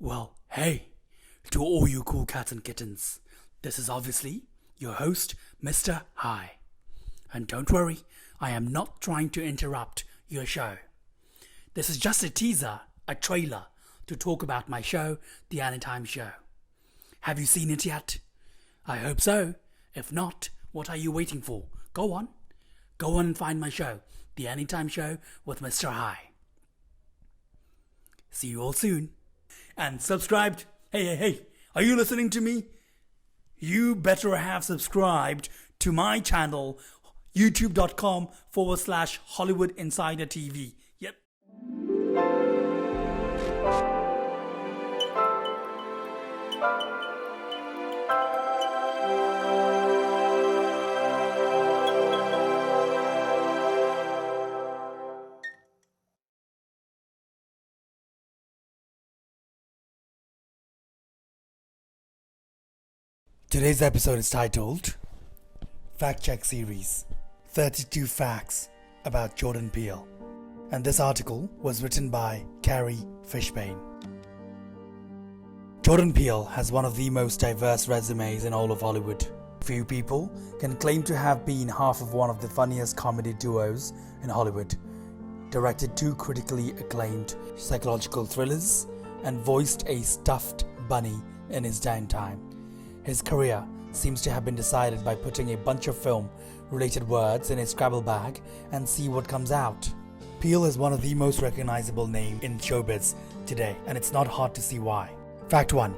Well, hey, to all you cool cats and kittens, this is obviously your host, Mr. Hi. And don't worry, I am not trying to interrupt your show. This is just a teaser, a trailer, to talk about my show, The Anytime Show. Have you seen it yet? I hope so. If not, what are you waiting for? Go on and find my show, The Anytime Show with Mr. Hi. See you all soon. And subscribed. Hey, are you listening to me? You better have subscribed to my channel, youtube.com/Hollywood Insider TV. Yep. Today's episode is titled Fact Check Series 32 Facts About Jordan Peele. And this article was written by Carrie Fishbane. Jordan Peele has one of the most diverse resumes in all of Hollywood. Few people can claim to have been half of one of the funniest comedy duos in Hollywood, directed two critically acclaimed psychological thrillers, and voiced a stuffed bunny in his downtime. His career seems to have been decided by putting a bunch of film-related words in a scrabble bag and see what comes out. Peele is one of the most recognizable names in showbiz today, and it's not hard to see why. Fact 1.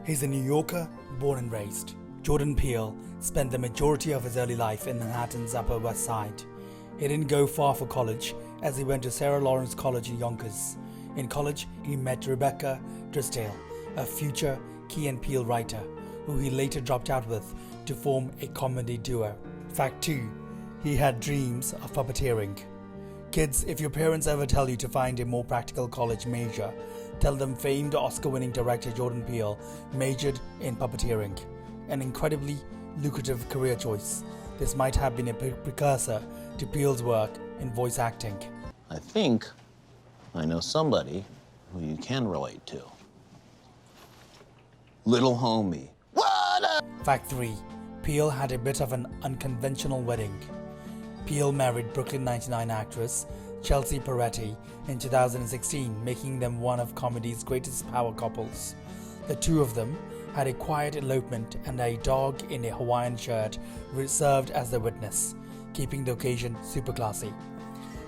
He's a New Yorker, born and raised. Jordan Peele spent the majority of his early life in Manhattan's Upper West Side. He didn't go far for college, as he went to Sarah Lawrence College in Yonkers. In college, he met Rebecca Drysdale, a future Key and Peele writer, who he later dropped out with to form a comedy duo. Fact 2. He had dreams of puppeteering. Kids, if your parents ever tell you to find a more practical college major, tell them famed Oscar-winning director Jordan Peele majored in puppeteering, an incredibly lucrative career choice. This might have been a precursor to Peele's work in voice acting. I think I know somebody who you can relate to. Little homie. What up? Fact 3. Peele had a bit of an unconventional wedding. Peele married Brooklyn 99 actress Chelsea Peretti in 2016, making them one of comedy's greatest power couples. The two of them had a quiet elopement, and a dog in a Hawaiian shirt served as the witness, keeping the occasion super classy.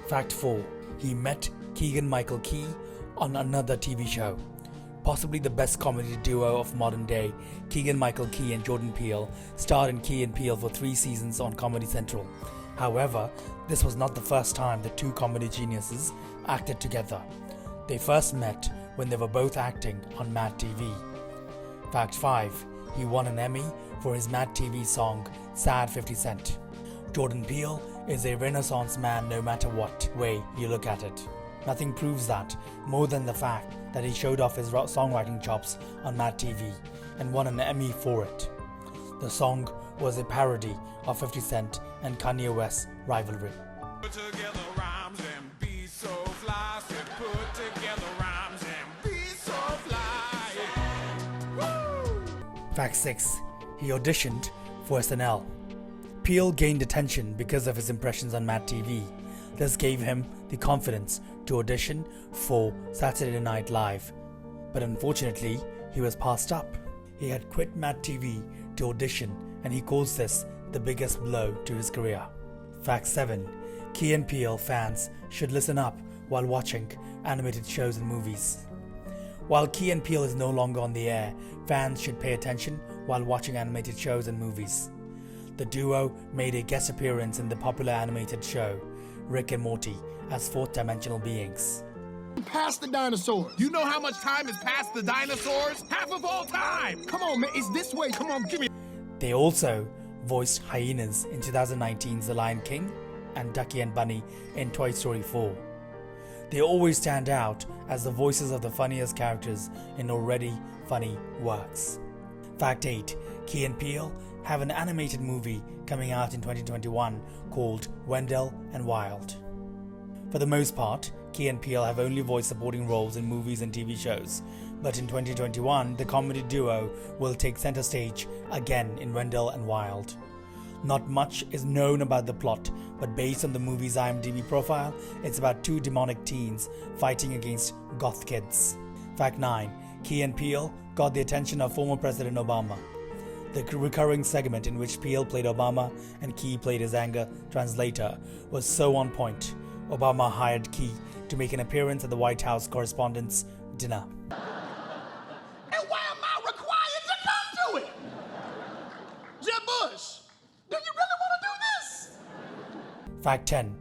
Fact 4. He met Keegan Michael Key on another TV show. Possibly the best comedy duo of modern day, Keegan Michael Key and Jordan Peele starred in Key and Peele for 3 seasons on Comedy Central. However, this was not the first time the two comedy geniuses acted together. They first met when they were both acting on Mad TV. Fact 5. He won an Emmy for his Mad TV song Sad 50 Cent. Jordan Peele is a renaissance man no matter what way you look at it. Nothing proves that more than the fact that he showed off his songwriting chops on Mad TV and won an Emmy for it. The song was a parody of 50 Cent and Kanye West's rivalry. Put together rhymes and be so fly. Said put together rhymes and be so fly. Woo! Fact 6. He auditioned for SNL. Peele gained attention because of his impressions on Mad TV. This gave him the confidence to audition for Saturday Night Live. But unfortunately, he was passed up. He had quit Mad TV to audition, and he calls this the biggest blow to his career. Fact 7. Key and Peele fans should listen up while watching animated shows and movies. While Key and Peele is no longer on the air, fans should pay attention while watching animated shows and movies. The duo made a guest appearance in the popular animated show Rick and Morty as fourth-dimensional beings. Past the dinosaurs. You know how much time has passed the dinosaurs? Half of all time! Come on, man. It's this way. Come on, give me. They also voiced hyenas in 2019's The Lion King and Ducky and Bunny in Toy Story 4. They always stand out as the voices of the funniest characters in already funny works. Fact 8. Key and Peele have an animated movie coming out in 2021 called Wendell and Wild. For the most part, Key and Peele have only voiced supporting roles in movies and TV shows, but in 2021, the comedy duo will take center stage again in Wendell and Wild. Not much is known about the plot, but based on the movie's IMDb profile, it's about two demonic teens fighting against goth kids. Fact 9. Key and Peele got the attention of former President Obama. The recurring segment in which Peele played Obama and Key played his anger translator was so on point. Obama hired Key to make an appearance at the White House Correspondents' Dinner. And why am I required to come to it? Jeb Bush, do you really want to do this? Fact 10.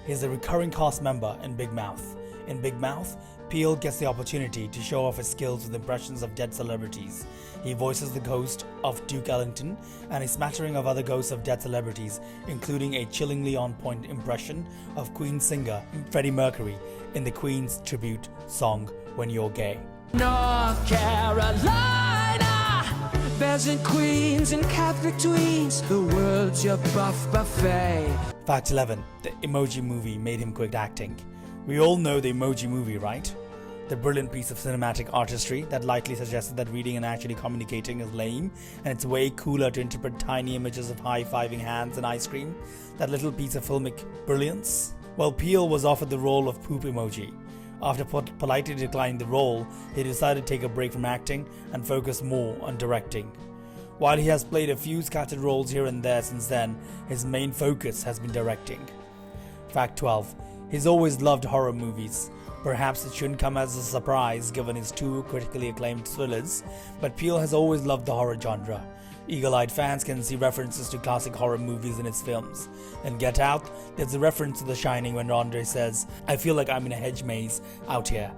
He's a recurring cast member in Big Mouth. In Big Mouth, Peele gets the opportunity to show off his skills with impressions of dead celebrities. He voices the ghost of Duke Ellington and a smattering of other ghosts of dead celebrities, including a chillingly on-point impression of Queen singer Freddie Mercury in the Queen's tribute song When You're Gay. North Carolina, bears and queens and Catholic tweens, the world's your buff buffet. Fact 11. The Emoji Movie made him quit acting. We all know the Emoji Movie, right? The brilliant piece of cinematic artistry that lightly suggested that reading and actually communicating is lame, and it's way cooler to interpret tiny images of high-fiving hands and ice cream. That little piece of filmic brilliance? Well, Peele was offered the role of Poop Emoji. After politely declining the role, he decided to take a break from acting and focus more on directing. While he has played a few scattered roles here and there since then, his main focus has been directing. Fact 12. He's always loved horror movies. Perhaps it shouldn't come as a surprise given his two critically acclaimed thrillers, but Peele has always loved the horror genre. Eagle-eyed fans can see references to classic horror movies in his films. In Get Out, there's a reference to The Shining when Andre says, "I feel like I'm in a hedge maze out here."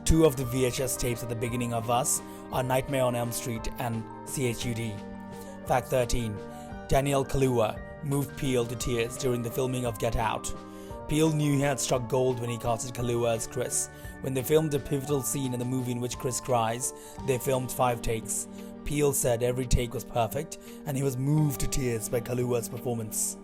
Two of the VHS tapes at the beginning of Us are Nightmare on Elm Street and CHUD. Fact 13. Daniel Kaluuya moved Peele to tears during the filming of Get Out. Peele knew he had struck gold when he casted Kaluuya as Chris. When they filmed a pivotal scene in the movie in which Chris cries, they filmed 5 takes. Peele said every take was perfect, and he was moved to tears by Kaluuya's performance.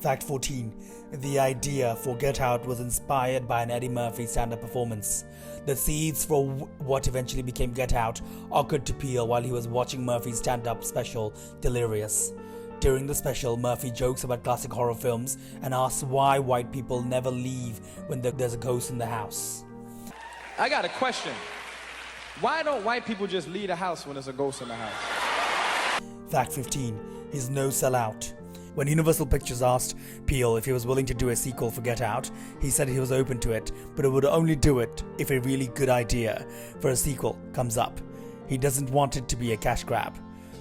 Fact 14. The idea for Get Out was inspired by an Eddie Murphy stand-up performance. The seeds for what eventually became Get Out occurred to Peele while he was watching Murphy's stand-up special, Delirious. During the special, Murphy jokes about classic horror films and asks why white people never leave when there's a ghost in the house. I got a question. Why don't white people just leave the house when there's a ghost in the house? Fact 15. He's no sellout. When Universal Pictures asked Peele if he was willing to do a sequel for Get Out, he said he was open to it, but it would only do it if a really good idea for a sequel comes up. He doesn't want it to be a cash grab.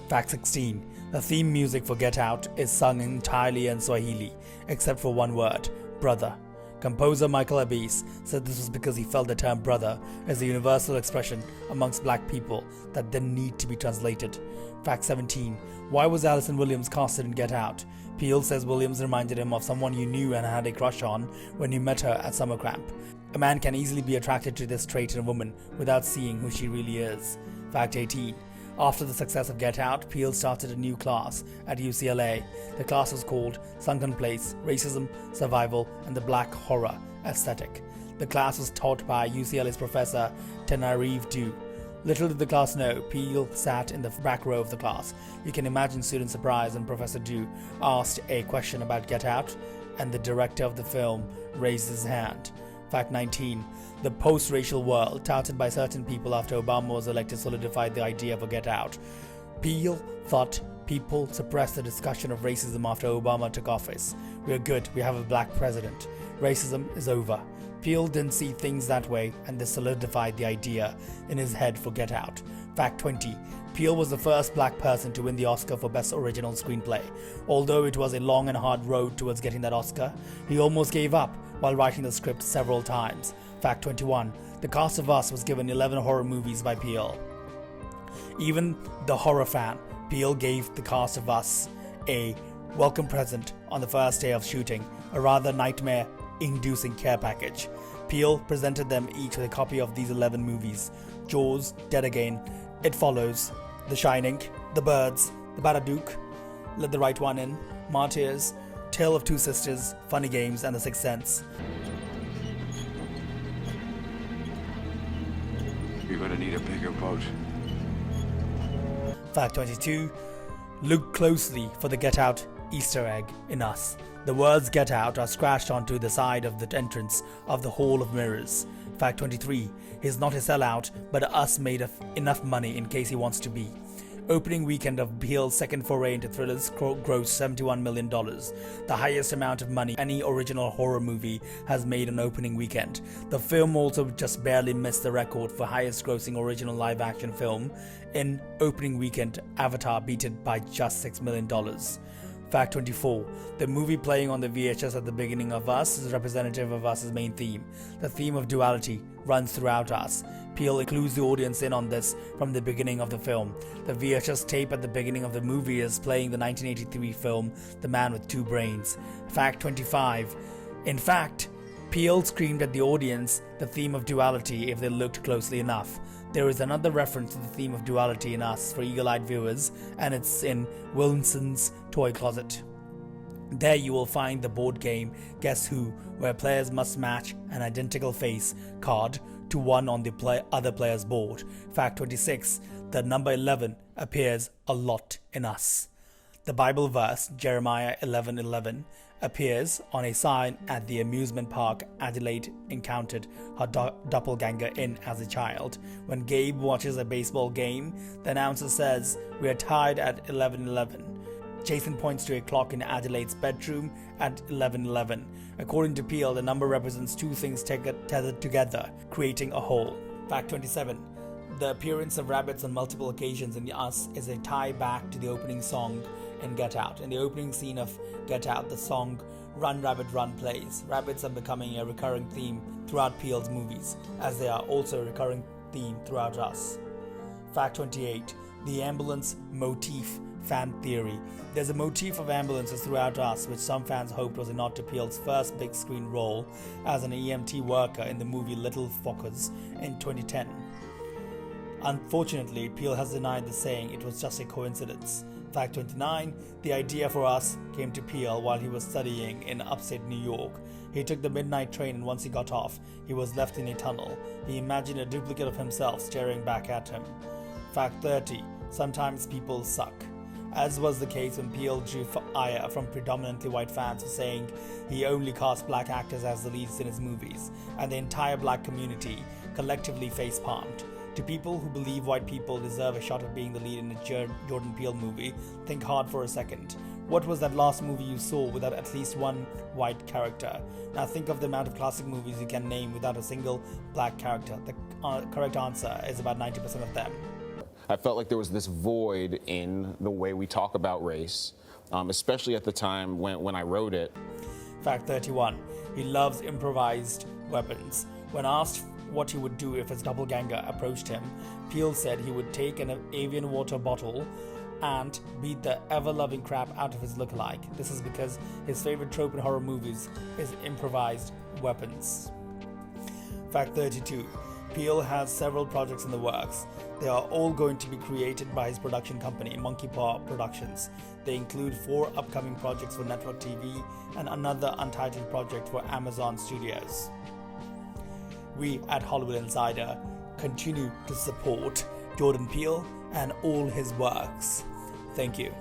Fact 16. The theme music for Get Out is sung entirely in Swahili, except for one word, brother. Composer Michael Abis said this was because he felt the term brother is a universal expression amongst black people that didn't need to be translated. Fact 17. Why was Alison Williams casted in Get Out? Peele says Williams reminded him of someone you knew and had a crush on when you met her at summer camp. A man can easily be attracted to this trait in a woman without seeing who she really is. Fact 18. After the success of Get Out, Peele started a new class at UCLA. The class was called Sunken Place, Racism, Survival, and the Black Horror Aesthetic. The class was taught by UCLA's professor Tananarive. Little did the class know, Peele sat in the back row of the class. You can imagine student surprise when Professor Du asked a question about Get Out, and the director of the film raised his hand. Fact 19. The post-racial world, touted by certain people after Obama was elected, solidified the idea for Get Out. Peele thought people suppressed the discussion of racism after Obama took office. We're good, we have a black president. Racism is over. Peele didn't see things that way, and this solidified the idea in his head for Get Out. Fact 20. Peele was the first black person to win the Oscar for Best Original Screenplay. Although it was a long and hard road towards getting that Oscar, he almost gave up while writing the script several times. Fact 21. The cast of Us was given 11 horror movies by Peele. Even the horror fan, Peele gave the cast of Us a welcome present on the first day of shooting, a rather nightmare-inducing care package. Peele presented them each with a copy of these 11 movies: Jaws, Dead Again, It Follows, The Shining, The Birds, The Babadook, Let the Right One In, Martyrs, Tale of Two Sisters, Funny Games, and The Sixth Sense. need a bigger boat. Fact 22. Look closely for the Get Out Easter egg in Us. The words Get Out are scratched onto the side of the entrance of the Hall of Mirrors. Fact 23. He's not a sellout, but Us made enough money in case he wants to be. Opening weekend of Peele's second foray into thrillers grossed $71 million, the highest amount of money any original horror movie has made on opening weekend. The film also just barely missed the record for highest grossing original live action film in opening weekend. Avatar beat it by just $6 million. Fact 24. The movie playing on the VHS at the beginning of Us is representative of Us's main theme. The theme of duality runs throughout Us. Peele includes the audience in on this from the beginning of the film. The VHS tape at the beginning of the movie is playing the 1983 film The Man with Two Brains. Fact 25. In fact, Peele screamed at the audience the theme of duality if they looked closely enough. There is another reference to the theme of duality in Us for eagle-eyed viewers, and it's in Wilson's toy closet. There you will find the board game Guess Who, where players must match an identical face card to one on the other player's board. Fact 26. The number 11 appears a lot in Us. The Bible verse Jeremiah 11:11 appears on a sign at the amusement park Adelaide encountered her doppelganger in as a child. When Gabe watches a baseball game, the announcer says, "We are tied at 11:11. Jason points to a clock in Adelaide's bedroom at 11:11. According to Peele, the number represents two things tethered together, creating a whole. Fact 27. The appearance of rabbits on multiple occasions in Us is a tie back to the opening song in Get Out. In the opening scene of Get Out, the song Run Rabbit Run plays. Rabbits are becoming a recurring theme throughout Peele's movies, as they are also a recurring theme throughout Us. Fact 28. The ambulance motif fan theory. There's a motif of ambulances throughout Us, which some fans hoped was a nod to Peele's first big screen role as an EMT worker in the movie Little Fockers in 2010. Unfortunately, Peele has denied the, saying it was just a coincidence. Fact 29. The idea for Us came to Peele while he was studying in upstate New York. He took the midnight train, and once he got off, he was left in a tunnel. He imagined a duplicate of himself staring back at him. Fact 30. Sometimes people suck. As was the case when Peele drew ire from predominantly white fans for saying he only cast black actors as the leads in his movies, and the entire black community collectively face-palmed. To people who believe white people deserve a shot at being the lead in a Jordan Peele movie, think hard for a second. What was that last movie you saw without at least one white character? Now think of the amount of classic movies you can name without a single black character. The correct answer is about 90% of them. I felt like there was this void in the way we talk about race, especially at the time when I wrote it. Fact 31. He loves improvised weapons. When asked what he would do if his doppelganger approached him, Peele said he would take an avian water bottle and beat the ever-loving crap out of his lookalike. This is because his favorite trope in horror movies is improvised weapons. Fact 32. Peele has several projects in the works. They are all going to be created by his production company, Monkey Paw Productions. They include 4 upcoming projects for network TV and another untitled project for Amazon Studios. We at Hollywood Insider continue to support Jordan Peele and all his works. Thank you.